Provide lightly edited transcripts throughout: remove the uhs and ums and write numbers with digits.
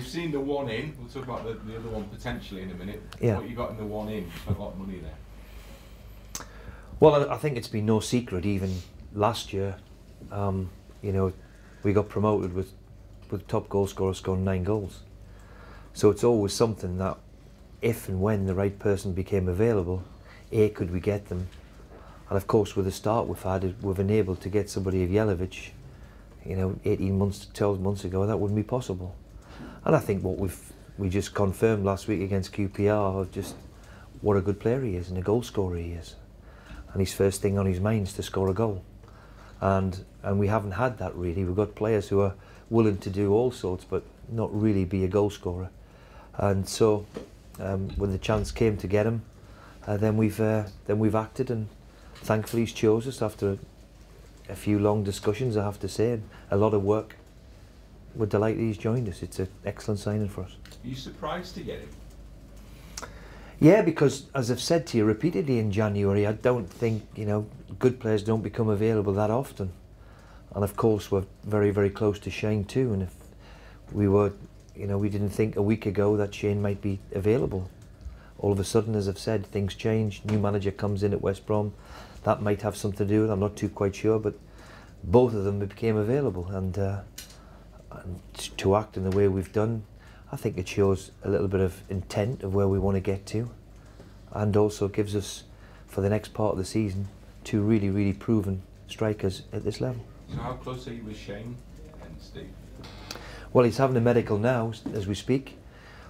we've seen the one in. We'll talk about the other one potentially in a minute. Yeah. What you got in the one in? You spent a lot of money there. Well, I think it's been no secret. Even last year, you know, we got promoted with top goal scorer scoring 9 goals. So it's always something that, if and when the right person became available, could we get them? And of course, with the start we've had, we've enabled to get somebody of Jelic, you know, 18 months, 12 months ago, that wouldn't be possible. And I think what we just confirmed last week against QPR of just what a good player he is and a goal scorer he is. And his first thing on his mind is to score a goal. And we haven't had that really. We've got players who are willing to do all sorts, but not really be a goal scorer. And so, when the chance came to get him, then we've acted, and thankfully he's chose us after a few long discussions, I have to say, and a lot of work. We're delighted he's joined us. It's an excellent signing for us. Are you surprised to get him? Yeah, because as I've said to you repeatedly in January, I don't think, you know, good players don't become available that often. And of course we're very, very close to Shane too, and if we were, you know, we didn't think a week ago that Shane might be available. All of a sudden, as I've said, things change, new manager comes in at West Brom, that might have something to do with it, I'm not too quite sure, but both of them became available, and to act in the way we've done, I think it shows a little bit of intent of where we want to get to, and also gives us, for the next part of the season, 2 really, really proven strikers at this level. So how close are you with Shane and Steve? Well, he's having a medical now as we speak,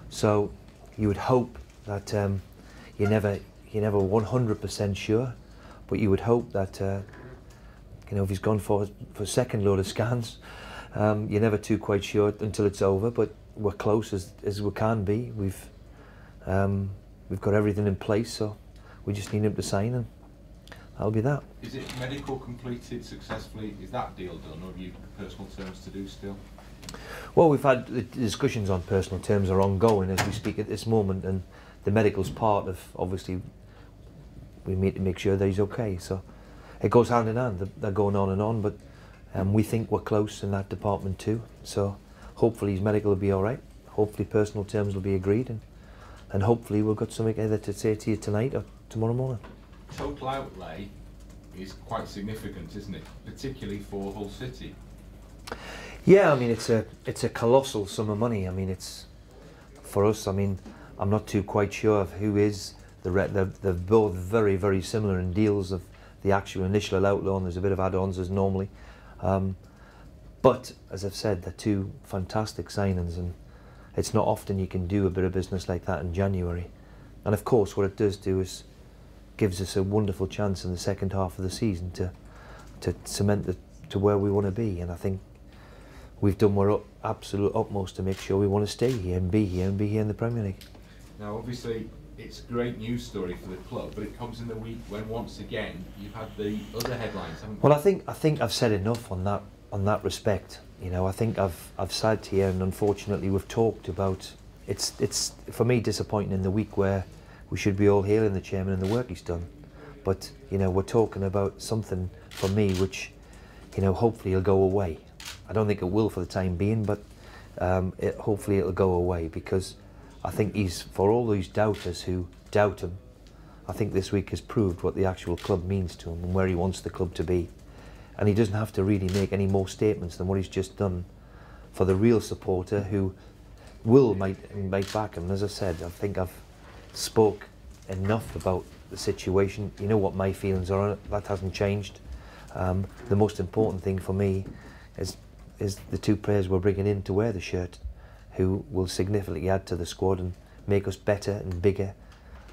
so you would hope that you're never 100% sure, but you would hope that you know, if he's gone for a second load of scans, you're never too quite sure until it's over. But we're close as we can be. We've got everything in place, so we just need him to sign, and that'll be that. Is it medical completed successfully? Is that deal done, or have you personal terms to do still? Well, we've had the discussions on personal terms are ongoing as we speak at this moment, and the medical's part of, obviously, we need to make sure that he's okay. So it goes hand in hand. They're going on and on, but we think we're close in that department too. So hopefully his medical will be all right. Hopefully personal terms will be agreed, and hopefully we've got something either to say to you tonight or tomorrow morning. Total outlay is quite significant, isn't it? Particularly for Hull City. Yeah, I mean it's a colossal sum of money. I mean it's for us. I mean I'm not too quite sure of who is they're both very, very similar in deals of the actual initial outlay, and there's a bit of add-ons as normally. But as I've said, they're 2 fantastic signings, and it's not often you can do a bit of business like that in January. And of course, what it does do is gives us a wonderful chance in the second half of the season to cement to where we want to be. And I think we've done our absolute utmost to make sure we want to stay here and be here in the Premier League. Now, obviously, it's a great news story for the club, but it comes in the week when once again you've had the other headlines, haven't you? Well, I think I've said enough on that respect. You know, I think I've sat here, and unfortunately we've talked about it's for me disappointing in the week where we should be all hailing the chairman and the work he's done. But you know, we're talking about something for me which, you know, hopefully it'll go away. I don't think it will for the time being, but hopefully it'll go away, because I think for all these doubters who doubt him, I think this week has proved what the actual club means to him and where he wants the club to be. And he doesn't have to really make any more statements than what he's just done for the real supporter who might back him. And as I said, I think I've spoke enough about the situation. You know what my feelings are on it. That hasn't changed. The most important thing for me is the 2 players we're bringing in to wear the shirt, who will significantly add to the squad and make us better and bigger,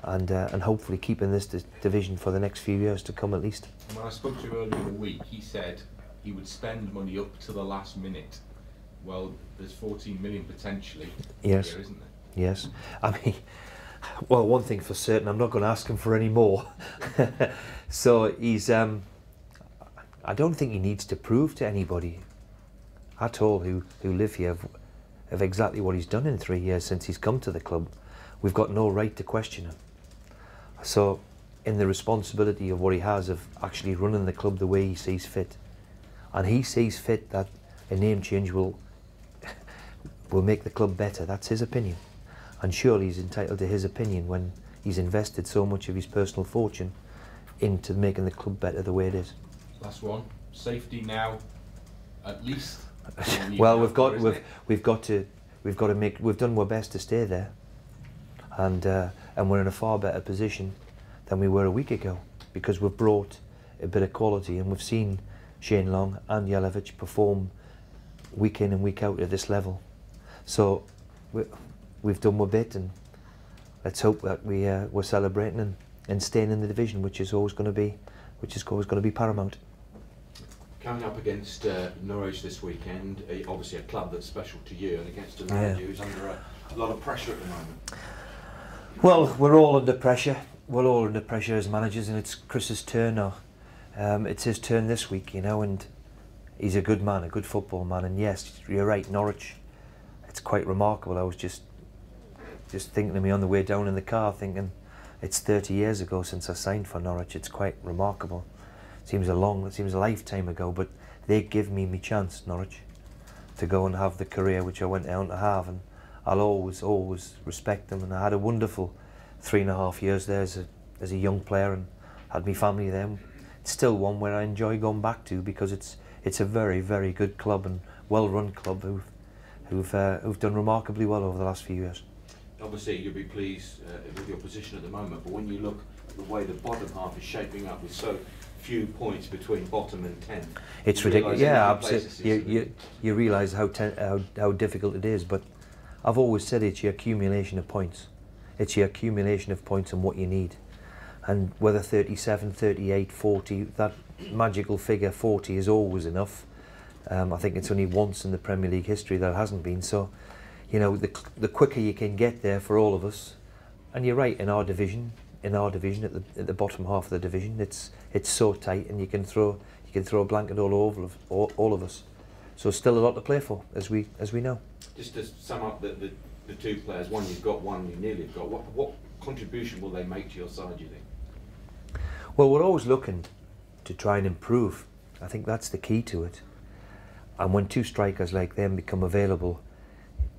and hopefully keep in this division for the next few years to come at least. And when I spoke to him earlier in the week, he said he would spend money up to the last minute. Well, there's 14 million potentially yes. here, isn't there? Yes. I mean, well, one thing for certain, I'm not going to ask him for any more. So he's, I don't think he needs to prove to anybody at all who live here of exactly what he's done in 3 years since he's come to the club. We've got no right to question him. So in the responsibility of what he has of actually running the club the way he sees fit, and he sees fit that a name change will will make the club better. That's his opinion. And surely he's entitled to his opinion when he's invested so much of his personal fortune into making the club better the way it is. Last one. Safety now, at least. Well, we've done our best to stay there, and we're in a far better position than we were a week ago, because we've brought a bit of quality, and we've seen Shane Long and Jelavic perform week in and week out at this level. So we've done our bit, and let's hope that we're celebrating and staying in the division, which is always going to be paramount. Coming up against Norwich this weekend, obviously a club that's special to you, and against a manager who's under a lot of pressure at the moment. Well, we're all under pressure. We're all under pressure as managers, and it's Chris's turn now. It's his turn this week, you know, and he's a good man, a good football man. And yes, you're right, Norwich. It's quite remarkable. I was just thinking of me on the way down in the car, thinking it's 30 years ago since I signed for Norwich. It's quite remarkable. It seems a lifetime ago, but they give me my chance, Norwich, to go and have the career which I went down to have, and I'll always respect them. And I had a wonderful 3.5 years there as a young player, and had my family there. It's still one where I enjoy going back to, because it's a very, very good club and well-run club who've done remarkably well over the last few years. Obviously, you'll be pleased with your position at the moment, but when you look at the way the bottom half is shaping up with so few points between bottom and 10, it's ridiculous. Yeah, absolutely. You realise how difficult it is, but I've always said it's your accumulation of points. It's your accumulation of points and what you need. And whether 37, 38, 40, that magical figure 40 is always enough. I think it's only once in the Premier League history that hasn't been. So, you know, the quicker you can get there for all of us. And you're right, in our division at the bottom half of the division, it's so tight, and you can throw a blanket all of us. So still a lot to play for, as we know. Just to sum up the two players, one you've got, one you nearly have got. What contribution will they make to your side, do you think? Well, we're always looking to try and improve. I think that's the key to it. And when two strikers like them become available,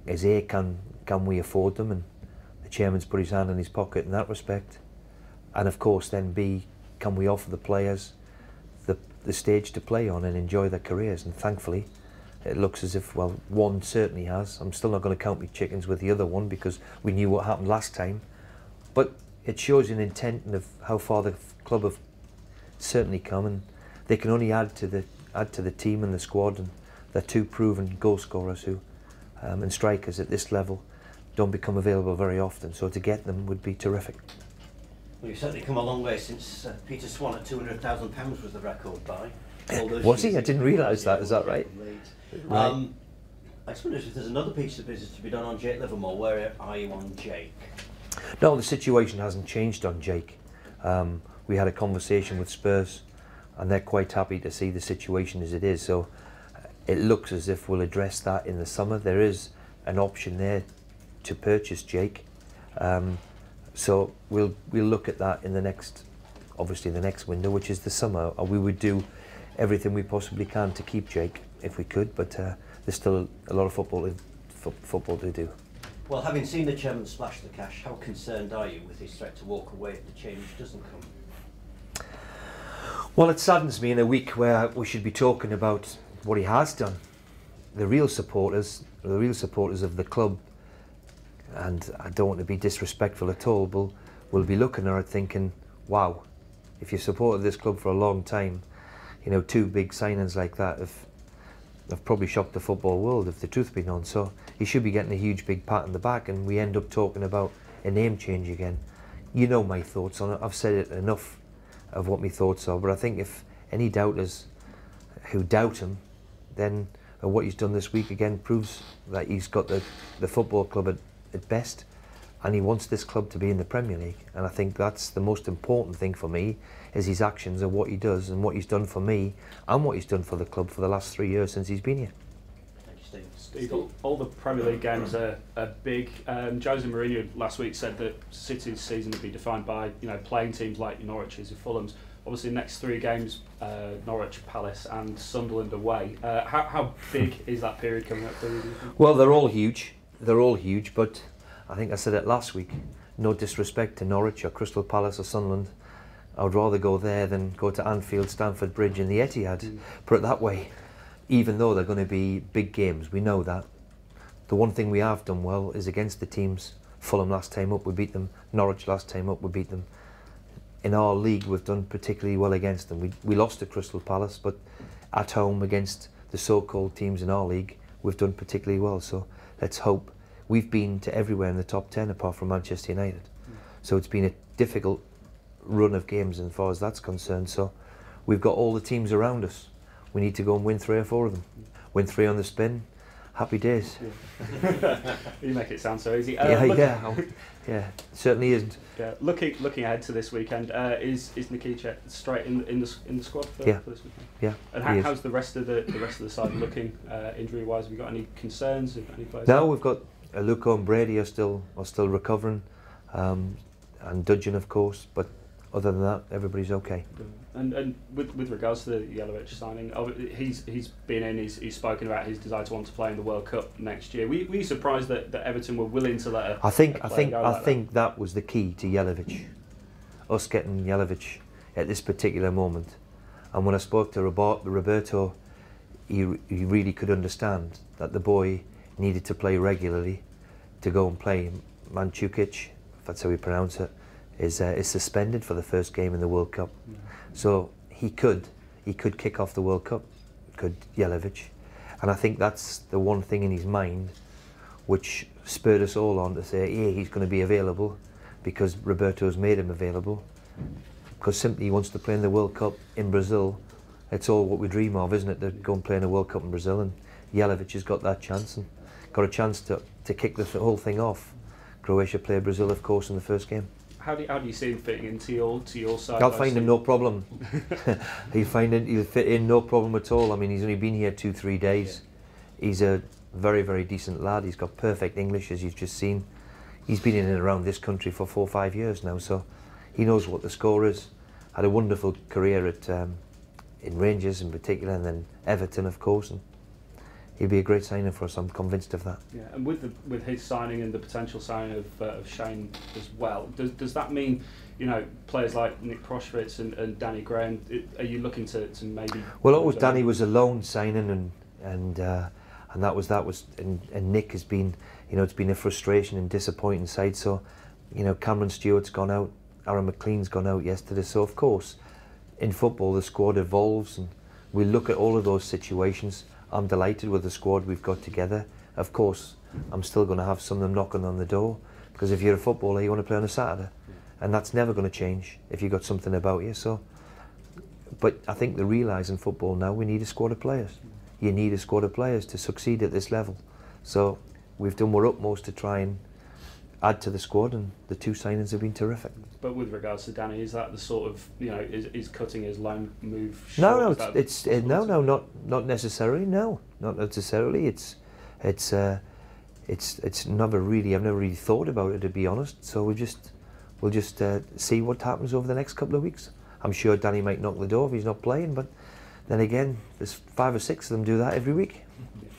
is A, can we afford them? And the chairman's put his hand in his pocket in that respect. And of course then B, can we offer the players the stage to play on and enjoy their careers? And thankfully it looks as if, well, one certainly has. I'm still not going to count my chickens with the other one, because we knew what happened last time. But it shows an intent of how far the club have certainly come, and they can only add to the team and the squad, and they're two proven goal scorers who and strikers at this level don't become available very often, so to get them would be terrific. Well, you've certainly come a long way since Peter Swan at £200,000 was the record buy. Was he? I didn't realise that. Is that right? Right. I just wondered if there's another piece of business to be done on Jake Livermore. Where are you on Jake? No, the situation hasn't changed on Jake. We had a conversation with Spurs, and they're quite happy to see the situation as it is. So it looks as if we'll address that in the summer. There is an option there to purchase Jake. So we'll look at that in the next window, which is the summer. We would do everything we possibly can to keep Jake if we could, but there's still a lot of football to do. Well, having seen the chairman splash the cash, how concerned are you with his threat to walk away if the change doesn't come? Well, it saddens me in a week where we should be talking about what he has done. The real supporters of the club, and I don't want to be disrespectful at all, but will be looking at it thinking, wow, if you've supported this club for a long time, you know, two big signings like that have probably shocked the football world, if the truth be known. So he should be getting a huge big pat on the back, and we end up talking about a name change again. You know my thoughts on it. I've said it enough of what my thoughts are, but I think if any doubters who doubt him, then what he's done this week again proves that he's got the football club at best, and he wants this club to be in the Premier League. And I think that's the most important thing for me, is his actions and what he does and what he's done for me and what he's done for the club for the last 3 years since he's been here. Thank you, Steve, all the Premier League games are big. Jose Mourinho last week said that City's season would be defined by, you know, playing teams like Norwich's and Fulham's. obviously next 3 games, Norwich, Palace and Sunderland away. How big is that period coming up for you, do you think? Well, they're all huge. They're all huge, but I think I said it last week. No disrespect to Norwich or Crystal Palace or Sunderland. I would rather go there than go to Anfield, Stamford Bridge and the Etihad. Put it that way. Even though they're going to be big games, we know that. The one thing we have done well is against the teams. Fulham last time up, we beat them. Norwich last time up, we beat them. In our league, we've done particularly well against them. We lost to Crystal Palace, but at home against the so-called teams in our league, we've done particularly well. So let's hope. We've been to everywhere in the top 10 apart from Manchester United. So it's been a difficult run of games as far as that's concerned. So we've got all the teams around us. We need to go and win 3 or 4 of them. Win 3 on the spin. Happy days. Yeah. You make it sound so easy. Yeah, certainly isn't. Yeah. Looking ahead to this weekend, is Nikita straight in the squad for this weekend? Yeah. And how's the rest of the side looking injury wise? Have you got any concerns? Have any players? No, we've got Luca and Brady are still recovering, and Dudgeon of course. But other than that, everybody's okay. And with regards to the Jelavic signing, he's been in. He's spoken about his desire to want to play in the World Cup next year. Were you surprised that Everton were willing to let a I think that was the key to Jelavic. Us getting Jelavic at this particular moment. And when I spoke to Roberto, he really could understand that the boy needed to play regularly to go and play. Mandzukic, if that's how we pronounce it, is suspended for the first game in the World Cup. So he could kick off the World Cup, could Jelavic. And I think that's the one thing in his mind which spurred us all on to say, yeah, he's going to be available because Roberto's made him available. Because simply he wants to play in the World Cup in Brazil. It's all what we dream of, isn't it, to go and play in a World Cup in Brazil. And Jelavic has got that chance and got a chance to kick the whole thing off. Croatia play Brazil, of course, in the first game. How do you see him fitting into your side? I'll find him no problem. He'll fit in no problem at all. I mean, he's only been here 2-3 days. Yeah. He's a very, very decent lad. He's got perfect English, as you've just seen. He's been in and around this country for 4 or 5 years now, so he knows what the score is. Had a wonderful career at in Rangers in particular, and then Everton, of course. And he'll be a great signing for us. I'm convinced of that. Yeah, and with his signing and the potential signing of Shane as well, does that mean, players like Nick Proschwitz and Danny Graham, are you looking to maybe? Well, Danny was a loan signing, and that was and Nick has been, it's been a frustration and disappointing side. So, Cameron Stewart's gone out, Aaron McLean's gone out yesterday. So of course, in football the squad evolves, and we look at all of those situations. I'm delighted with the squad we've got together. Of course, I'm still going to have some of them knocking on the door, because if you're a footballer, you want to play on a Saturday, and that's never going to change if you've got something about you. So, but I think they realise in football now we need a squad of players. You need a squad of players to succeed at this level. So we've done our utmost to try and add to the squad, and the 2 signings have been terrific. But with regards to Danny, is that the sort of, is cutting his loan move short? No, not necessarily. No, not necessarily. It's never really. I've never really thought about it, to be honest. So we'll just see what happens over the next couple of weeks. I'm sure Danny might knock the door if he's not playing, but then again, there's 5 or 6 of them do that every week. Yeah.